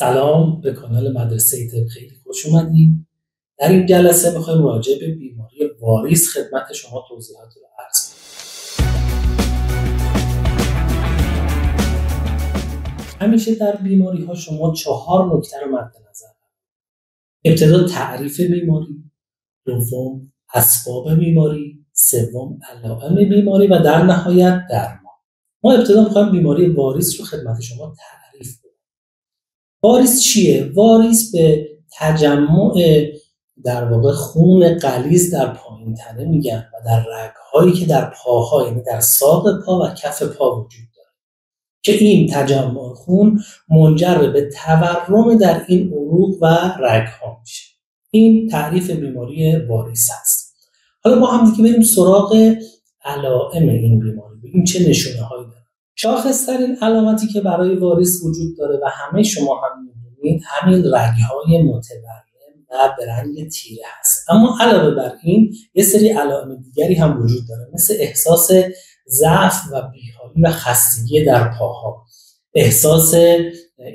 سلام به کانال مدرسه طب خیلی خوش اومدید. در این جلسه میخوایم راجع به بیماری واریس خدمت شما توضیحات رو عرض کنیم. همیشه در بیماری ها شما 4 نکته رو مد نظر بگیرید. ابتدا تعریف بیماری، دوم اسباب بیماری، سوم علائم بیماری و در نهایت درمان. ما ابتدا میخوایم بیماری واریس رو خدمت شما تعریف کنیم. واریس چیه؟ واریس به تجمع در واقع خون غلیظ در پایین تنه میگن و در رگ‌هایی که در پاها، یعنی در ساق پا و کف پا وجود داره که این تجمع خون منجر به تورم در این عروق و رگ‌ها میشه. این تعریف بیماری واریس هست. حالا با هم دیگه بریم سراغ علائم این بیماری، ببینیم چه نشونه‌هایی داره. شاخص‌ترین علامتی که برای واریس وجود داره و همه شما هم می‌دونید همین رگ‌های متورم و به رنگ تیره هست. اما علاوه بر این یه سری علائم دیگری هم وجود داره، مثل احساس ضعف و بی‌حالی و خستگی در پاها، احساس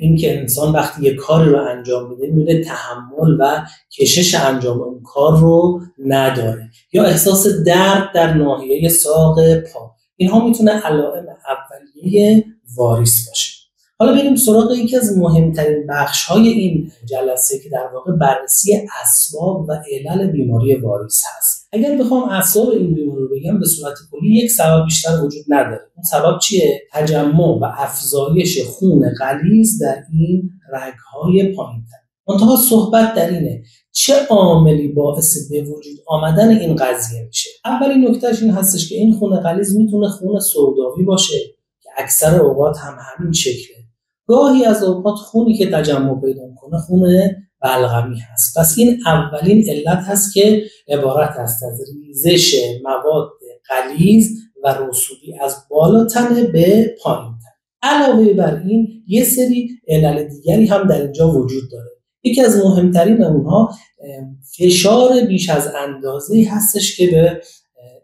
این که انسان وقتی یه کاری رو انجام میده میره تحمل و کشش انجام اون کار رو نداره، یا احساس درد در ناحیه ساق پا. اینها میتونه علائم اولیه واریس باشه. حالا بریم سراغ یکی از مهمترین بخش‌های این جلسه که در واقع بررسی اسباب و علل بیماری واریس هست. اگر بخوام اسباب این بیماری رو بگم به صورت کلی یک سبب بیشتر وجود نداره. اون سبب چیه؟ تجمع و افزایش خون غلیظ در این رگ‌های پایین‌تر. منتها صحبت در اینه چه عاملی باعث به وجود آمدن این قضیه میشه. اولین نکتهش این هستش که این خون غلیظ میتونه خون سوداوی باشه که اکثر اوقات هم همین شکله. گاهی از اوقات خونی که تجمع پیدا میکنه خون بلغمی هست. پس این اولین علت هست که عبارت است از ریزش مواد غلیظ و رسوبی از بالا تنه به پایین تنه. علاوه بر این یه سری علل دیگری هم در اینجا وجود داره. یکی از مهمترین اونها فشار بیش از اندازه‌ای هستش که به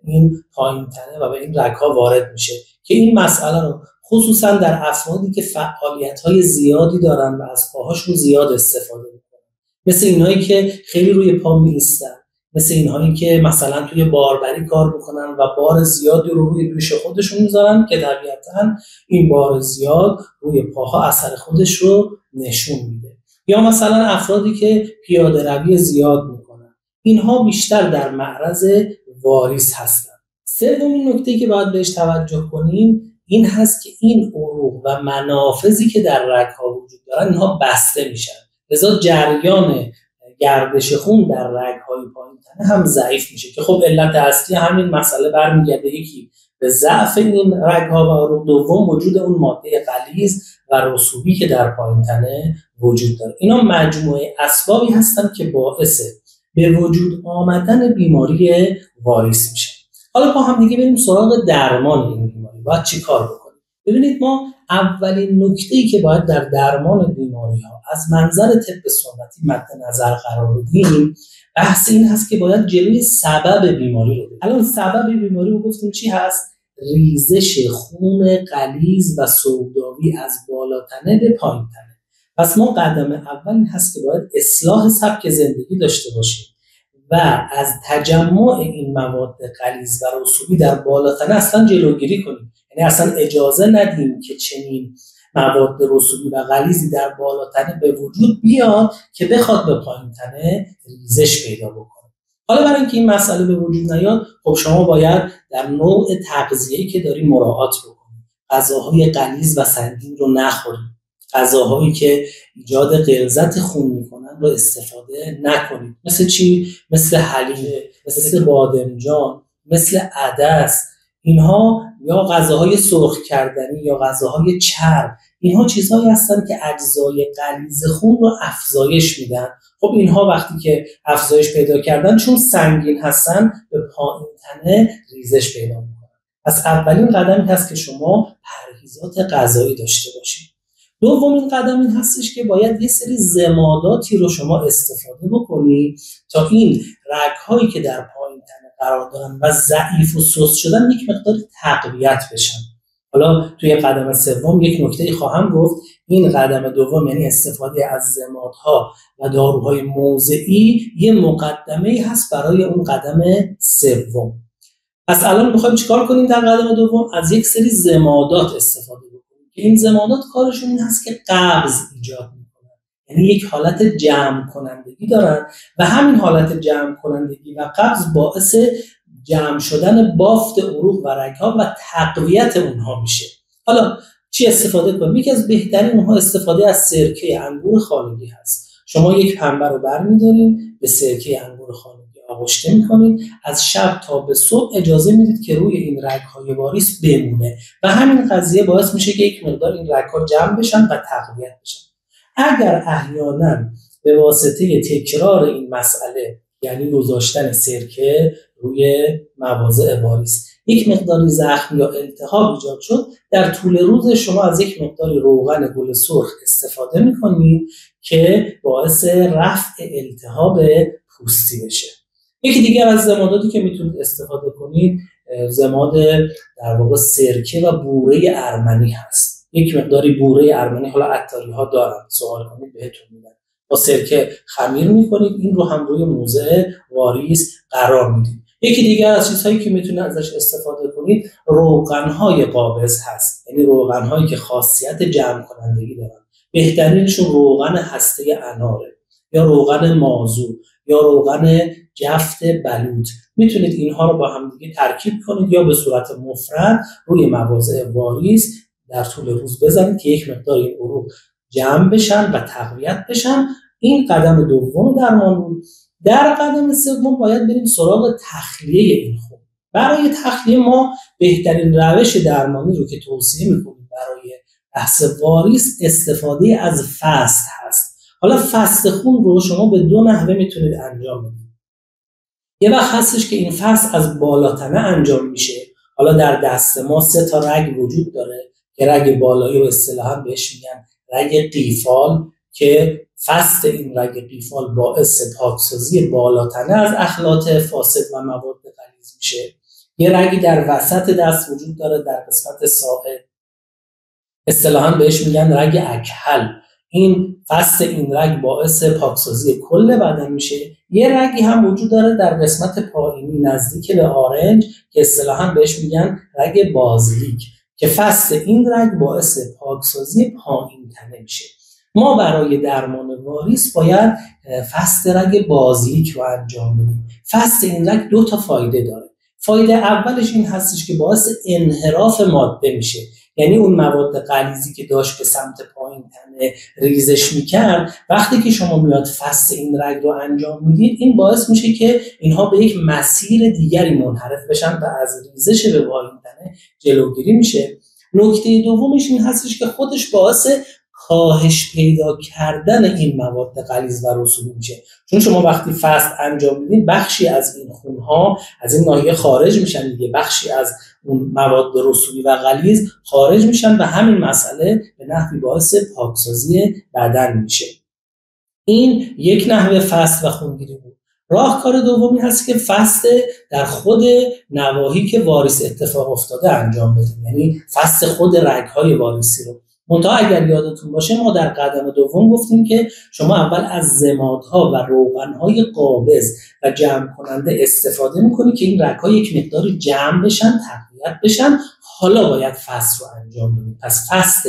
این پایین تنه و به این رگ‌ها وارد میشه که این مسئله رو خصوصا در افرادی که فعالیت‌های زیادی دارن و از پاهاشون زیاد استفاده میکنن، مثل اینهایی که خیلی روی پا می‌ایستن، مثل اینهایی که مثلا توی باربری کار میکنن و بار زیادی رو روی دوش خودشون میذارن که طبیعتاً این بار زیاد روی پاها اثر خودش رو نشون میده، یا مثلا افرادی که پیاده روی زیاد میکنن. اینها بیشتر در معرض واریس هستن. سومین نکته که باید بهش توجه کنیم این هست که این عروق و منافذی که در رگ‌ها وجود دارن اینها بسته میشن، لذا جریان گردش خون در رگ‌های پایین‌تنه هم ضعیف میشه که خب علت اصلی همین مسئله برمیگرده یکی به ضعف این رگ‌ها و عروق، دوم وجود اون ماده غلیظ و رسوبی که در پایین‌تنه وجود داره. اینا مجموعه اسبابی هستن که باعث به وجود آمدن بیماری واریس میشه. حالا با هم دیگه بریم سراغ درمان این بیماری. باید چی کار بکنیم؟ ببینید ما اولین نکته‌ای که باید در درمان بیماری‌ها از منظر طب سنتی مد نظر قرار بدیم بحث این هست که باید جلوی سبب بیماری رو بگیریم. الان سبب بیماری رو گفتیم چی هست؟ ریزش خون غلیظ و سوداوی از بالاتنه به پایین‌تنه. پس ما قدم اول این هست که باید اصلاح سبک زندگی داشته باشیم و از تجمع این مواد غلیظ و رسوبی در بالاتنه اصلا جلوگیری کنیم. یعنی اصلا اجازه ندیم که چنین مواد رسوبی و غلیظی در بالاتنه به وجود بیاد که بخواد به پایین‌تنه ریزش پیدا بکنه. حالا برای اینکه این مسئله به وجود نیاد، خب شما باید در نوع تغذیه‌ای که داری مراعات بکنید. غذاهای غلیظ و سنگین رو نخورید. غذاهایی که ایجاد غلظت خون میکنن رو استفاده نکنید. مثل چی؟ مثل حلیم، مثل بادمجان، مثل عدس. اینها یا غذاهای سرخ کردنی یا غذاهای چرب، اینها چیزهایی هستن که اجزای غلیظ خون رو افزایش میدن. خب اینها وقتی که افزایش پیدا کردن چون سنگین هستن به پایین تنه ریزش پیدا میکنن. پس اولین قدمی هست که شما پرهیزات غذایی داشته باشید. دومین قدم این هستش که باید یه سری ضماداتی رو شما استفاده بکنید تا این رگ‌هایی که در پایین تنه قرار دارن و ضعیف و سست شدن یک مقدار تقویت بشن. حالا توی قدم سوم یک نکته خواهم گفت. این قدم دوم یعنی استفاده از ضمادها و داروهای موضعی یه مقدمه هست برای اون قدم سوم. پس الان می‌خوایم چیکار کنیم در قدم دوم؟ از یک سری ضمادات استفاده بکنیم که این ضمادات کارشون این هست که قبض ایجاد می‌کنن، یعنی یک حالت جمع کنندگی دارن و همین حالت جمع کنندگی و قبض باعث جمع شدن بافت عروق و رگ‌ها و تقویت اونها میشه. حالا چی استفاده کنیم؟ یکی از بهترین اونها استفاده از سرکه انگور خانگی هست. شما یک پنبه رو برمی‌دارین، به سرکه انگور خانگی آغشته می‌کنید، از شب تا به صبح اجازه میدید که روی این رگ‌های واریس بمونه و همین قضیه باعث میشه که یک مقدار این رگ‌ها جمع بشن و تقویت بشن. اگر احیانا به واسطه تکرار این مسئله، یعنی گذاشتن سرکه روی مواضع واریس، یک مقداری زخم یا التهاب ایجاد شد، در طول روز شما از یک مقداری روغن گل سرخ استفاده می‌کنید که باعث رفع التهاب پوستی بشه. یکی دیگر از ضماداتی که میتونید استفاده کنید ضماد در واقع سرکه و بوره ارمنی هست. یک مقداری بوره ارمنی، حالا عطاری‌ها دارن، سوال کنید بهتون میدن. با سرکه خمیر میکنید، این رو هم روی موضع واریس قرار میدید. یکی دیگر از چیزهایی که میتونید ازش استفاده کنید روغن‌های قابض هست، یعنی روغن‌هایی که خاصیت جمع کنندگی دارن. بهترینشون روغن هسته اناره یا روغن مازو یا روغن جفت بلوط. میتونید اینها رو با هم دیگه ترکیب کنید یا به صورت مفرد روی مواضع واریس در طول روز بزنید که یک مقدار این عروق جمع بشن و تقویت بشن. این قدم دوم درمان بود. در قدم سوم باید بریم سراغ تخلیه این خون. برای تخلیه ما بهترین روش درمانی رو که توصیه میکنیم برای بحث واریس استفاده از فست هست. حالا فست خون رو شما به دو نحوه میتونید انجام بدید. یه وقت هستش که این فست از بالاتنه انجام میشه. حالا در دست ما 3 رگ وجود داره که رگ بالایی رو اصطلاحاً بهش میگن رگ قیفال، که فست این رگ قیفال باعث پاکسازی بالاتنه از اخلاط فاسد و مواد غلیظ میشه. یه رگی در وسط دست وجود داره در قسمت ساعد، اصطلاحاً بهش میگن رگ اکحل. این فست این رگ باعث پاکسازی کل بدن میشه. یه رگی هم وجود داره در قسمت پایینی نزدیک به آرنج که اصطلاحاً بهش میگن رگ بازیلیک، که فست این رگ باعث پاکسازی پایین تنه میشه. ما برای درمان واریس باید فست رگ بازیلیک رو انجام بدیم. فست این رگ 2 فایده داره. فایده اولش این هستش که باعث انحراف ماده میشه، یعنی اون مواد غلیظی که داشت به سمت پایین تنه ریزش میکرد، وقتی که شما میاد فست این رگ رو انجام میدید، این باعث میشه که اینها به یک مسیر دیگری منحرف بشن و از ریزش به پایین تنه جلوگیری میشه. نکته دومش این هستش که خودش باعث کاهش پیدا کردن این مواد غلیظ و رسوبی میشه، چون شما وقتی فست انجام میدین بخشی از این خونها از این ناحیه خارج میشن دیگه، بخشی از اون مواد رسوبی و غلیظ خارج میشن و همین مسئله به نحوی باعث پاکسازی بدن میشه. این یک نحوه فست و خونگیری بود. راهکار دومی هست که فست در خود نواحی که واریس اتفاق افتاده انجام بدیم، یعنی فست خود رگ‌های واریسی رو. منتها اگر یادتون باشه ما در قدم دوم گفتیم که شما اول از ضمادها و روغن‌های قابض و جمع کننده استفاده می‌کنید که این رگ‌ها یک مقداری جمع بشن، تقویت بشن، حالا باید فست رو انجام بدید. پس فست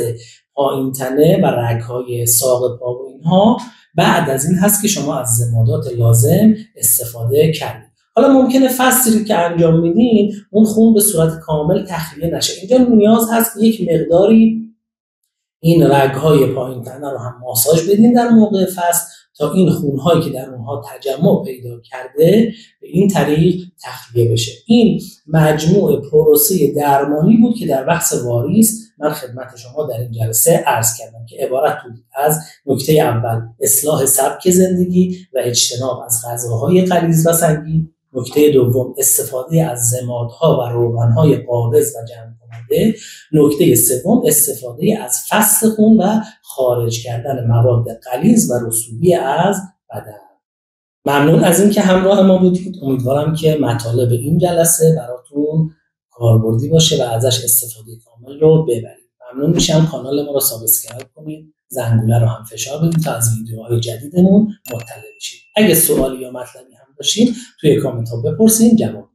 پایین تنه و رگ‌های ساق پا و اینها بعد از این هست که شما از ضمادات لازم استفاده کردید. حالا ممکنه فستی که انجام میدین اون خون به صورت کامل تخلیه نشه. اینجا نیاز هست که یک مقداری این رگ‌های پایین تنه رو هم ماساژ بدین در موقع فست تا این خون‌هایی که در اونها تجمع پیدا کرده به این طریق تخلیه بشه. این مجموع پروسه درمانی بود که در بحث واریس من خدمت شما در این جلسه عرض کردم که عبارت بود از نکته اول اصلاح سبک زندگی و اجتناب از غذاهای غلیظ و سنگین، نکته دوم استفاده از ضمادها و روغن‌های قابض و جمع کننده، نکته سوم استفاده از فست خون و خارج کردن مواد غلیظ و رسوبی از بدن. ممنون از اینکه همراه ما بودید. امیدوارم که مطالب این جلسه براتون کاربردی باشه و ازش استفاده کامل رو ببرید. ممنون میشم کانال ما رو سابسکرایب کنید، زنگوله رو هم فشار بدید تا از ویدیوهای جدیدمون مطلع بشید. اگه سوالی یا مطلبی هم داشتین توی کامنت ها بپرسین، جواب